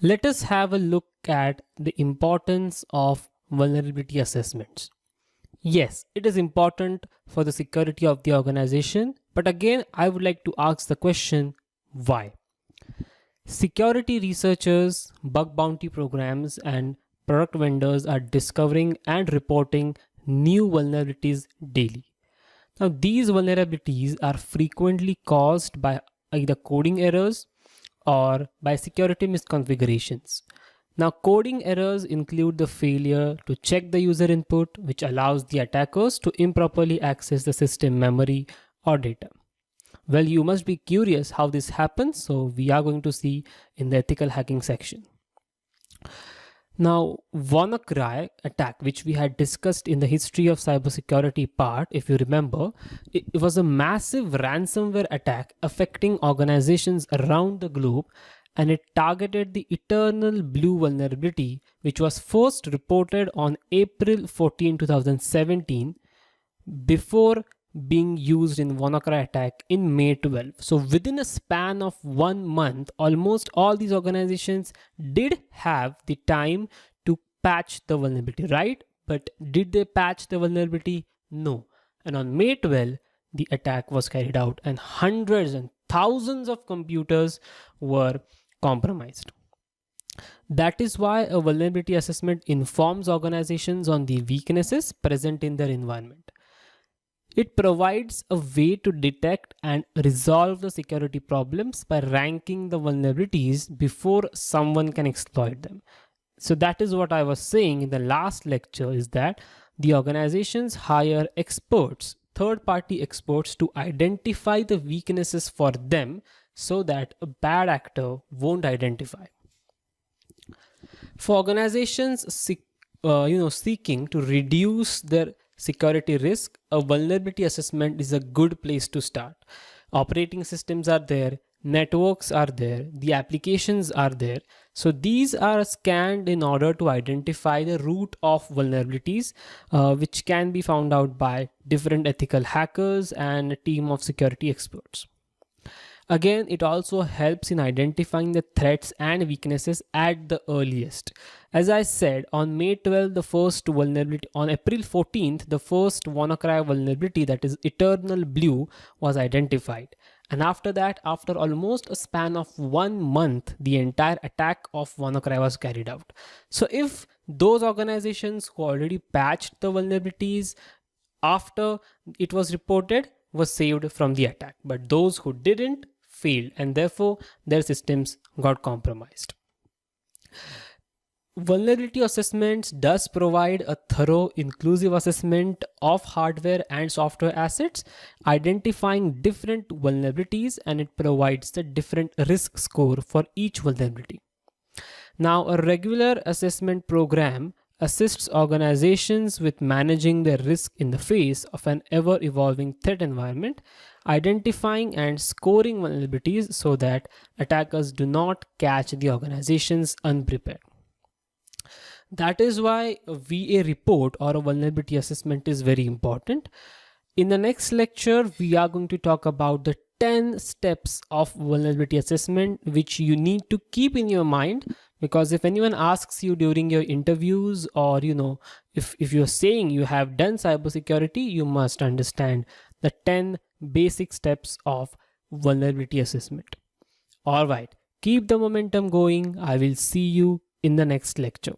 Let us have a look at the importance of vulnerability assessments. Yes, it is important for the security of the organization, but again, I would like to ask the question, why? Security researchers, bug bounty programs, and product vendors are discovering and reporting new vulnerabilities daily. Now, these vulnerabilities are frequently caused by either coding errors or by security misconfigurations. Now, coding errors include the failure to check the user input, which allows the attackers to improperly access the system memory or data. Well, you must be curious how this happens, so we are going to see in the ethical hacking section. Now, WannaCry attack, which we had discussed in the history of cybersecurity part, if you remember, it was a massive ransomware attack affecting organizations around the globe, and it targeted the Eternal Blue vulnerability, which was first reported on April 14, 2017, before being used in WannaCry attack in May 12. So within a span of 1 month, almost all these organizations did have the time to patch the vulnerability, right? But did they patch the vulnerability? No. And on May 12, the attack was carried out and hundreds and thousands of computers were compromised. That is why a vulnerability assessment informs organizations on the weaknesses present in their environment. It provides a way to detect and resolve the security problems by ranking the vulnerabilities before someone can exploit them. So that is what I was saying in the last lecture, is that the organizations hire experts, third-party experts, to identify the weaknesses for them so that a bad actor won't identify. For organizations seeking to reduce their security risk, a vulnerability assessment is a good place to start. Operating systems are there, networks are there, the applications are there. So these are scanned in order to identify the root of vulnerabilities, which can be found out by different ethical hackers and a team of security experts. Again, it also helps in identifying the threats and weaknesses at the earliest. As I said, on May 12th, the first vulnerability, on April 14th, the first WannaCry vulnerability, that is Eternal Blue, was identified. And after that, after almost a span of 1 month, the entire attack of WannaCry was carried out. So if those organizations who already patched the vulnerabilities after it was reported was saved from the attack, but those who didn't failed, and therefore their systems got compromised. Vulnerability assessments does provide a thorough, inclusive assessment of hardware and software assets, identifying different vulnerabilities, and it provides the different risk score for each vulnerability. Now, a regular assessment program assists organizations with managing their risk in the face of an ever-evolving threat environment, identifying and scoring vulnerabilities so that attackers do not catch the organizations unprepared. That is why a VA report or a vulnerability assessment is very important. In the next lecture, we are going to talk about the 10 steps of vulnerability assessment which you need to keep in your mind, because if anyone asks you during your interviews, or if you're saying you have done cybersecurity, you must understand the 10 basic steps of vulnerability assessment. All right, keep the momentum going. I will see you in the next lecture.